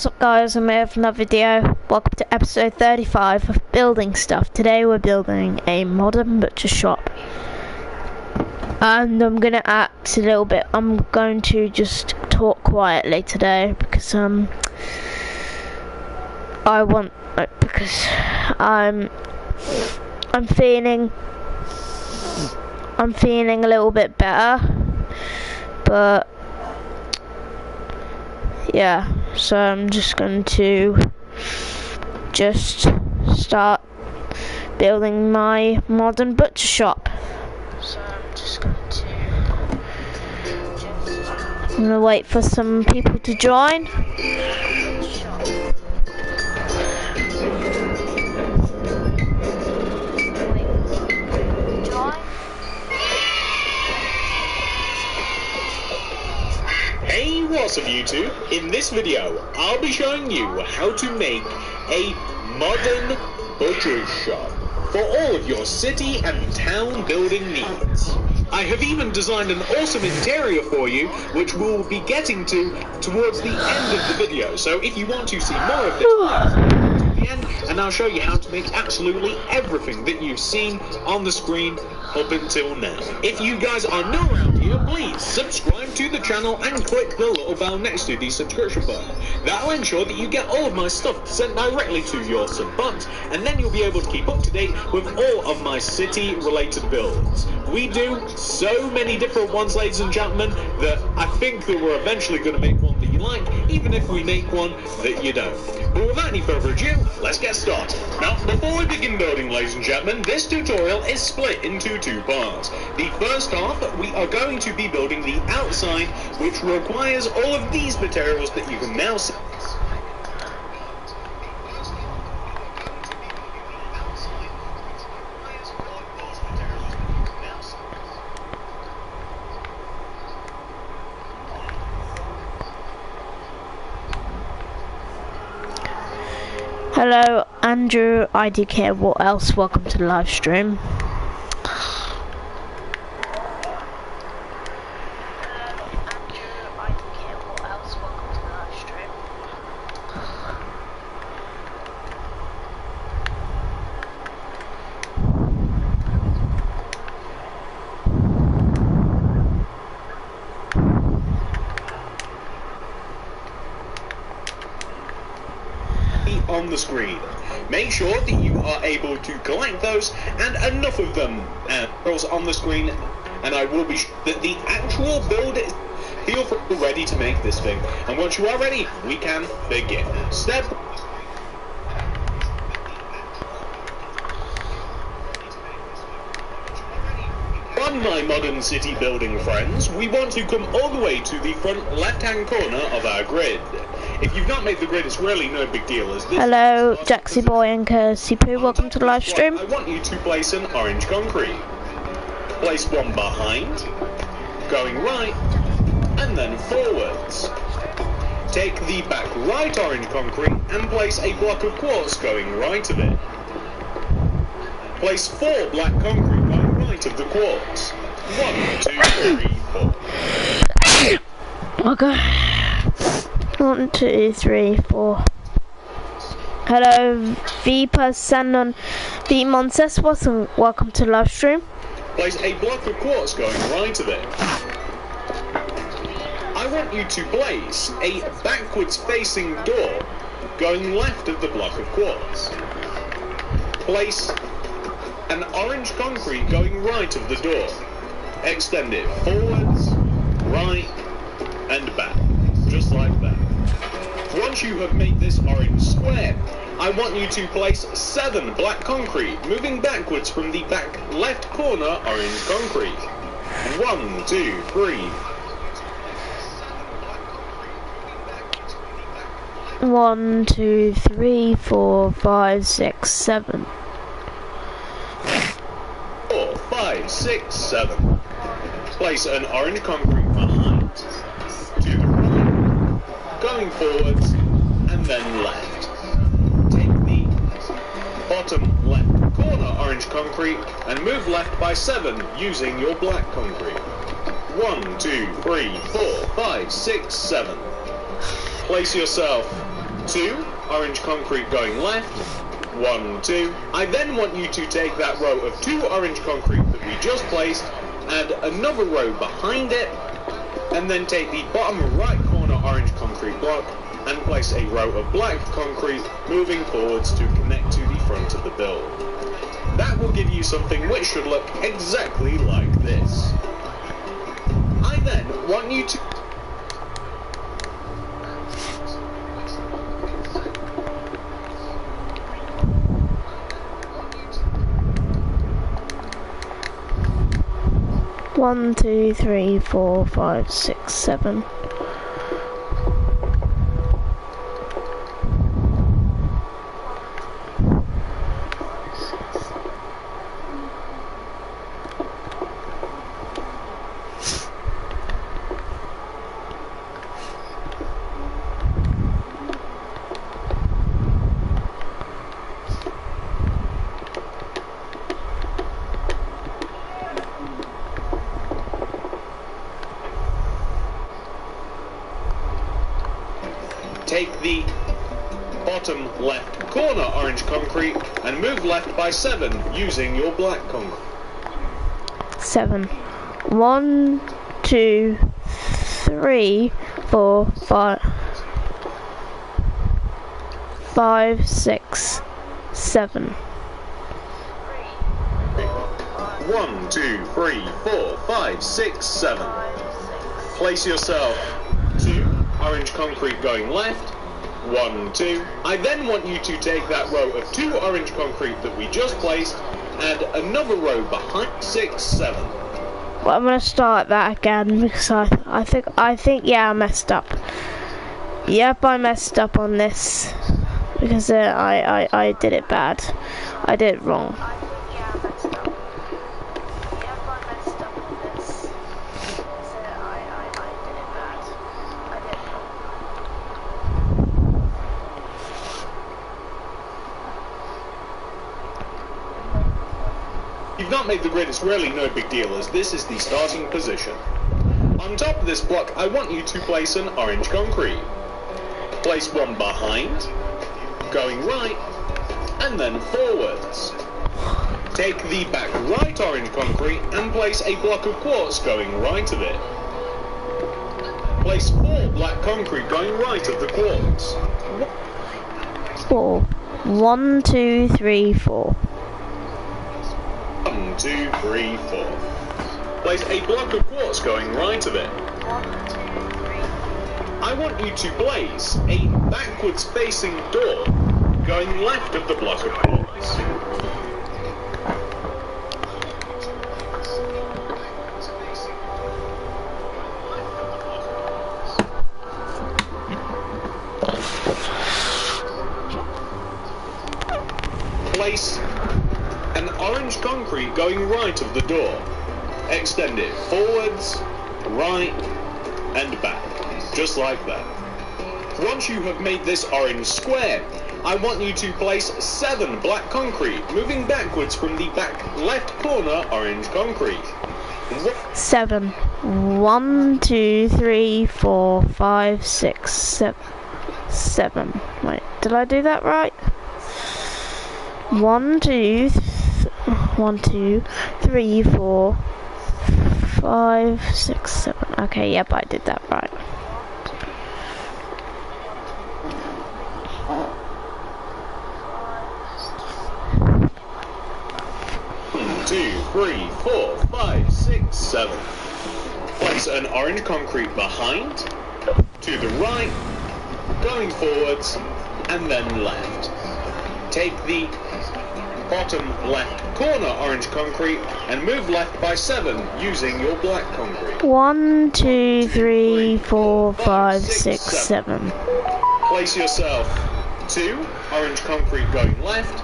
What's up guys, I'm here for another video. Welcome to episode 35 of Building Stuff. Today we're building a modern butcher shop. And I'm going to act a little bit, I'm going to just talk quietly today because I'm feeling a little bit better. But yeah, so I'm just going to start building my modern butcher shop. So I'm gonna wait for some people to join. Hey, what's up YouTube? In this video, I'll be showing you how to make a modern butcher shop for all of your city and town building needs. I have even designed an awesome interior for you, which we'll be getting to towards the end of the video. So if you want to see more of this, to the end, and I'll show you how to make absolutely everything that you've seen on the screen up until now. If you guys are new around here, please subscribe to the channel and click the little bell next to the subscription button. That'll ensure that you get all of my stuff sent directly to your sub box, and then you'll be able to keep up to date with all of my city related builds. We do so many different ones, ladies and gentlemen, that I think that we're eventually going to make one that you like, even if we make one that you don't. But without any further ado, let's get started. Now, before we begin building, ladies and gentlemen, this tutorial is split into two parts. The first half, we are going to be building the outside, which requires all of these materials that you can now see. Hello, Andrew IDK. What else? Welcome to the live stream. On the screen. Make sure that you are able to collect those and enough of them on the screen, and I will be sure that the actual build is feel ready to make this thing. And once you are ready, we can begin. Step. On my modern city building friends, we want to come all the way to the front left-hand corner of our grid. If you've not made the grid, it's really no big deal. As this Hello, Jaxie Boy and Kirsty Poo. Welcome to the live stream. I want you to place an orange concrete. Place one behind, going right, and then forwards. Take the back right orange concrete and place a block of quartz going right of it. Place 4 black concrete going right of the quartz. 1, 2, 3, 4. Okay. 1, 2, 3, 4. Hello, Vipa Sandon Vimonses. Welcome to the live stream. Place a block of quartz going right of it. I want you to place a backwards facing door going left of the block of quartz. Place an orange concrete going right of the door. Extend it forwards, right, and back. Just like that. Once you have made this orange square, I want you to place 7 black concrete, moving backwards from the back left corner orange concrete. 1, 2, 3. 1, 2, 3, 4, 5, 6, 7. 4, 5, 6, 7. Place an orange concrete behind, to the right, going forwards, and then left. Take the bottom left corner orange concrete and move left by 7 using your black concrete. 1, 2, 3, 4, 5, 6, 7. Place yourself 2 orange concrete going left, 1, 2. I then want you to take that row of 2 orange concrete that we just placed, add another row behind it, and then take the bottom right corner orange concrete block and place a row of black concrete moving forwards to connect to the front of the build. That will give you something which should look exactly like this. I then want you to... One, two, three, four, five, six, 7. Take the bottom left corner orange concrete and move left by 7 using your black concrete. 7. 1, 2, 3, 4, 5, 6, 7. 1, 2, 3, 4, 5, 6, 7. Place yourself 2 orange concrete going left, 1, 2. I then want you to take that row of 2 orange concrete that we just placed, add another row behind, 6, 7. Well, I'm gonna start that again because I think yeah, I messed up. Yep, I messed up on this because I did it bad. I did it wrong. You've not made the grid, it's really no big deal as this is the starting position. On top of this block, I want you to place an orange concrete. Place one behind, going right, and then forwards. Take the back right orange concrete and place a block of quartz going right of it. Place 4 black concrete going right of the quartz. 4. 1, 2, 3, 4. 1, 2, 3, 4. Place a block of quartz going right of it. I want you to place a backwards facing door going left of the block of quartz. Place an orange concrete going right of the door. Extend it forwards, right, and back, just like that. Once you have made this orange square, I want you to place 7 black concrete, moving backwards from the back left corner orange concrete. 7. 1, 2, 3, 4, 5, 6, 7. Wait, did I do that right? 1, 2, 3, 4, 5, 6, 7. Okay, yep, I did that right. One, 2, 3, 4, 5, 6, 7. Place an orange concrete behind, to the right, going forwards, and then left. Take the bottom left corner orange concrete and move left by 7 using your black concrete. 1, 2, 3, 4, 5, 6, 7. Place yourself 2 orange concrete going left,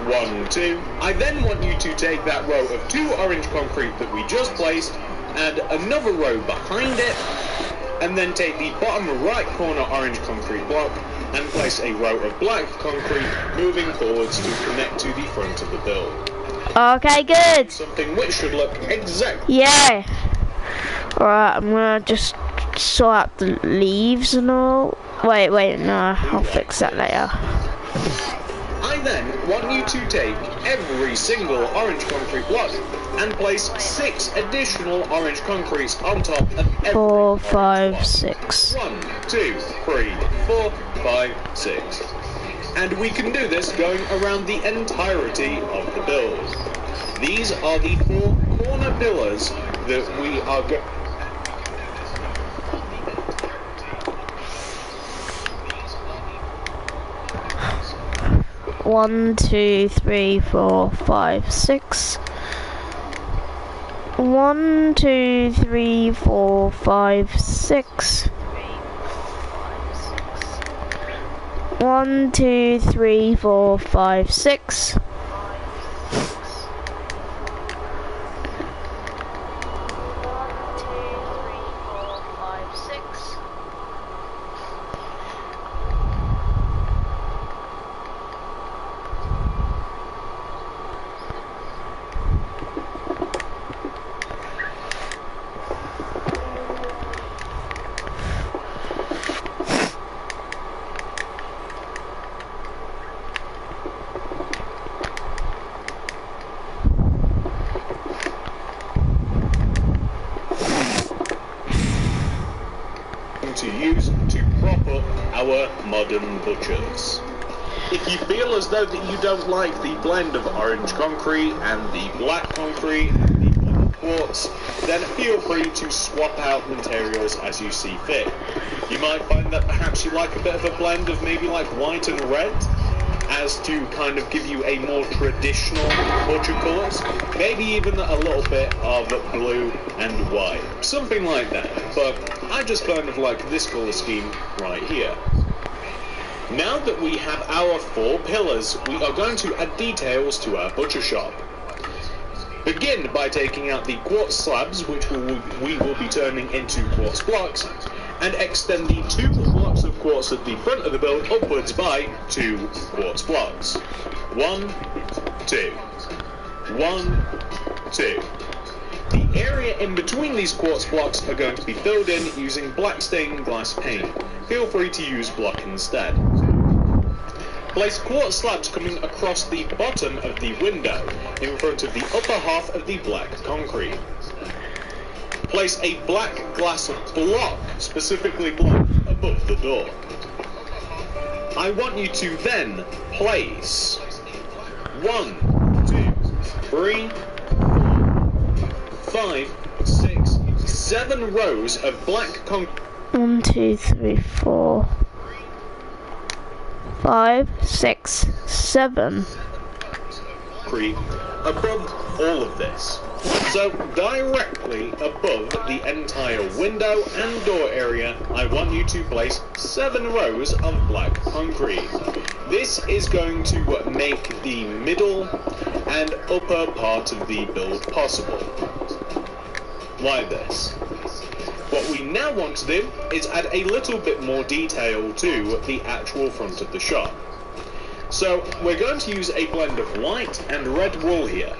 1, 2. I then want you to take that row of 2 orange concrete that we just placed, add another row behind it, and then take the bottom right corner orange concrete block and place a row of black concrete moving forwards to connect to the front of the build. Okay, good. Something which should look exactly... Yeah. Alright, I'm gonna just sort out the leaves and all. Wait, no, I'll fix that later. I then want you to take every single orange concrete block and place 6 additional orange concretes on top of every 4, 5, block. 6. 1, 2, 3, 4, 5, 6. And we can do this going around the entirety of the build. These are the 4 corner pillars that we are going. 1, 2, 3, 4, 5, 6. 1, 2, 3, 4, 5, 6. 1, 2, 3, 4, 5, 6. To use to prop up our modern butchers. If you feel as though that you don't like the blend of orange concrete and the black concrete and the blue quartz, then feel free to swap out materials as you see fit. You might find that perhaps you like a bit of a blend of maybe like white and red, as to kind of give you a more traditional butcher colours, maybe even a little bit of blue and white, something like that, but I just kind of like this colour scheme right here. Now that we have our 4 pillars, we are going to add details to our butcher shop. Begin by taking out the quartz slabs, which we will be turning into quartz blocks, and extend the 2 blocks of quartz at the front of the build upwards by 2 quartz blocks. 1, 2. 1, 2. The area in between these quartz blocks are going to be filled in using black stained glass paint. Feel free to use block instead. Place quartz slabs coming across the bottom of the window in front of the upper half of the black concrete. Place a black glass block, specifically black, above the door. I want you to then place 1, 2, 3, 5, 6, 7 rows of black concrete. 1, 2, 3, 4, 5, 6, 7. Above all of this. So directly above the entire window and door area, I want you to place 7 rows of black concrete. This is going to make the middle and upper part of the build possible. Why this? What we now want to do is add a little bit more detail to the actual front of the shop. So we're going to use a blend of white and red wool here.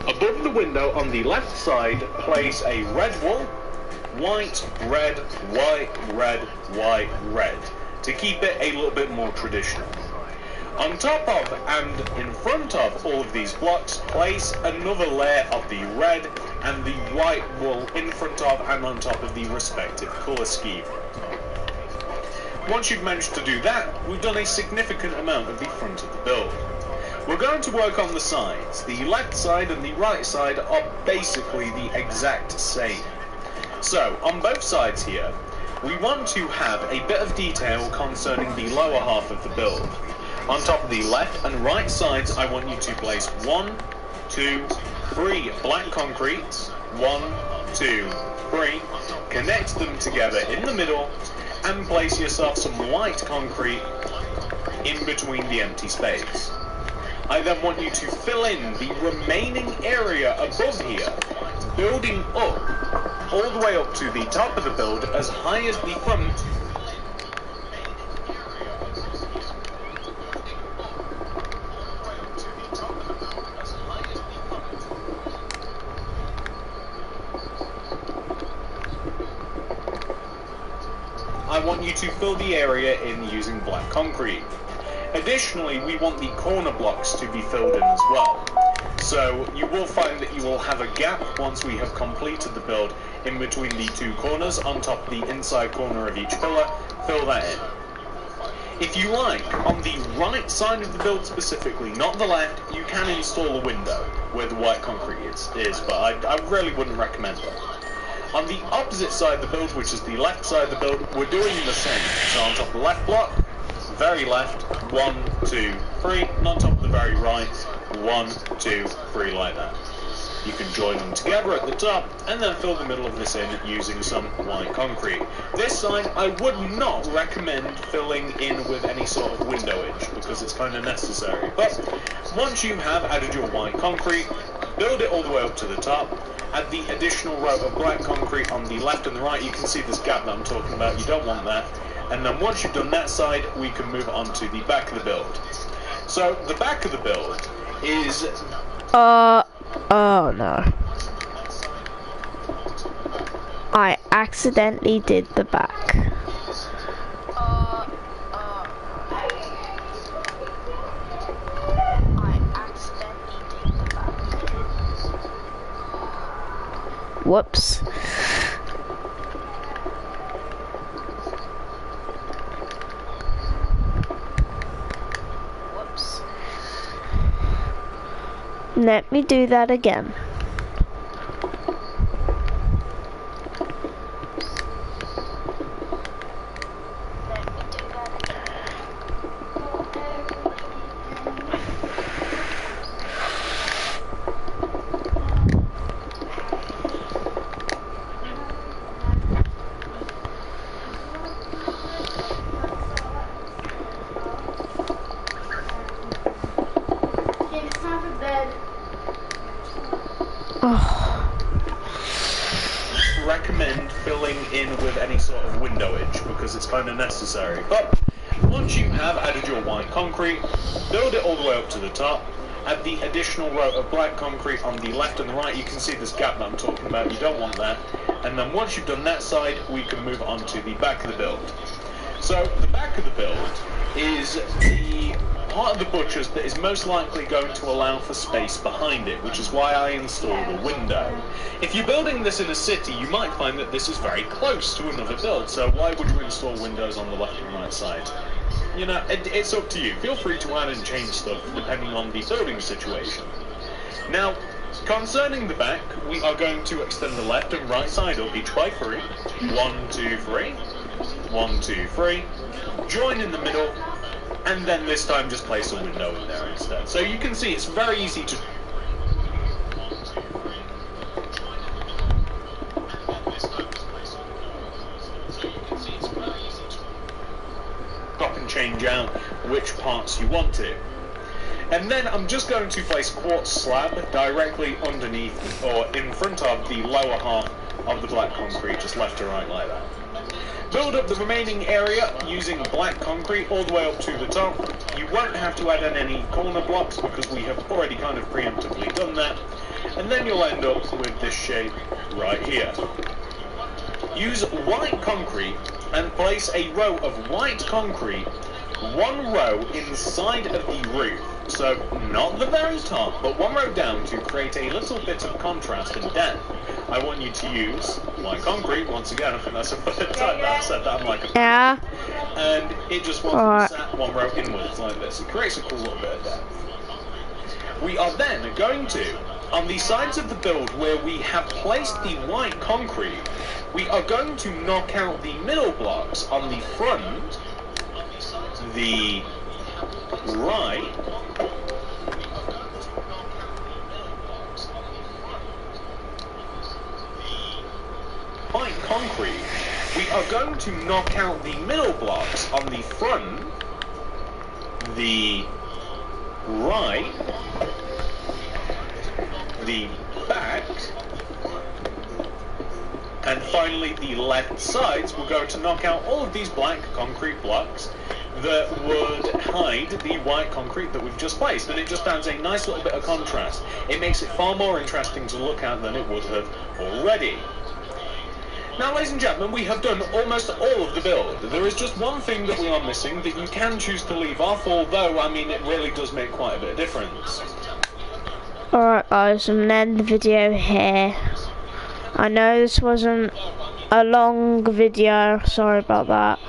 Above the window on the left side, place a red wool, white, red, white, red, white, red, to keep it a little bit more traditional. On top of and in front of all of these blocks, place another layer of the red and the white wool in front of and on top of the respective colour scheme. Once you've managed to do that, we've done a significant amount of the front of the build. We're going to work on the sides. The left side and the right side are basically the exact same. So, on both sides here, we want to have a bit of detail concerning the lower half of the build. On top of the left and right sides, I want you to place 1, 2, 3 black concretes, 1, 2, 3, connect them together in the middle, and place yourself some white concrete in between the empty space. I then want you to fill in the remaining area above here, building up all the way up to the top of the build as high as the front. I want you to fill the area in using black concrete. Additionally, we want the corner blocks to be filled in as well. So you will find that you will have a gap once we have completed the build in between the two corners on top of the inside corner of each pillar. Fill that in. If you like, on the right side of the build specifically, not the left, you can install a window where the white concrete is, but I really wouldn't recommend it. On the opposite side of the build, which is the left side of the build, we're doing the same. So on top of the left block, very left, 1, 2, 3, and on top of the very right, 1, 2, 3, like that. You can join them together at the top, and then fill the middle of this in using some white concrete. This side, I would not recommend filling in with any sort of windowage, because it's kind of necessary. But once you have added your white concrete, build it all the way up to the top, add the additional row of black concrete on the left and the right. You can see this gap that I'm talking about, you don't want that. And then once you've done that side, we can move on to the back of the build. So the back of the build is... Oh no. I accidentally did the back. I accidentally did the back. Whoops. Let me do that again. Recommend filling in with any sort of windowage because it's kind of necessary. But once you have added your white concrete, build it all the way up to the top, add the additional row of black concrete on the left and the right. You can see this gap that I'm talking about, you don't want that. And then once you've done that side, we can move on to the back of the build. So the back of the build is the part of the butcher's that is most likely going to allow for space behind it, which is why I installed a window. If you're building this in a city, you might find that this is very close to another build, so why would you install windows on the left and right side? You know, it's up to you. Feel free to add and change stuff depending on the building situation. Now, concerning the back, we are going to extend the left and right side up each by 3. 1, 2, 3. 1, 2, 3. Join in the middle. And then this time just place a window in there instead. So you can see it's very easy to... stop and change out which parts you want to. And then I'm just going to place quartz slab directly underneath or in front of the lower half of the black concrete, just left to right like that. Build up the remaining area using black concrete all the way up to the top. You won't have to add in any corner blocks because we have already kind of preemptively done that. And then you'll end up with this shape right here. Use white concrete and place a row of white concrete, one row inside of the roof. So not the very top, but one row down to create a little bit of contrast and depth. I want you to use white concrete, once again, I think that's the third time that I've said that, I'm like a... Yeah. And it just wants to be sat one row inwards like this. It creates a cool little bit of depth. We are then going to, on the sides of the build where we have placed the white concrete, we are going to knock out the middle blocks on the front, the right, white concrete. We are going to knock out the middle blocks on the front, the right, the back, and finally the left sides. We're going to knock out all of these black concrete blocks that would hide the white concrete that we've just placed, and it just adds a nice little bit of contrast. It makes it far more interesting to look at than it would have already. Now, ladies and gentlemen, we have done almost all of the build. There is just one thing that we are missing that you can choose to leave off, although, I mean, it really does make quite a bit of difference. Alright guys, I'm gonna end the video here. I know this wasn't a long video, sorry about that.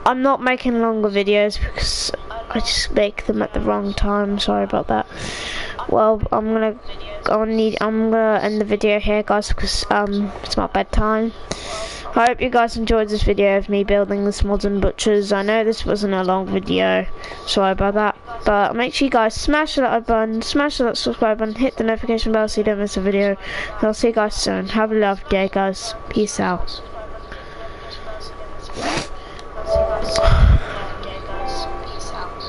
I'm not making longer videos because I just make them at the wrong time, sorry about that. Well, I'm gonna end the video here guys because it's my bedtime. I hope you guys enjoyed this video of me building this modern butchers. I know this wasn't a long video, sorry about that. But make sure you guys smash that like button, smash that subscribe button, hit the notification bell so you don't miss a video. And I'll see you guys soon. Have a lovely day guys. Peace out.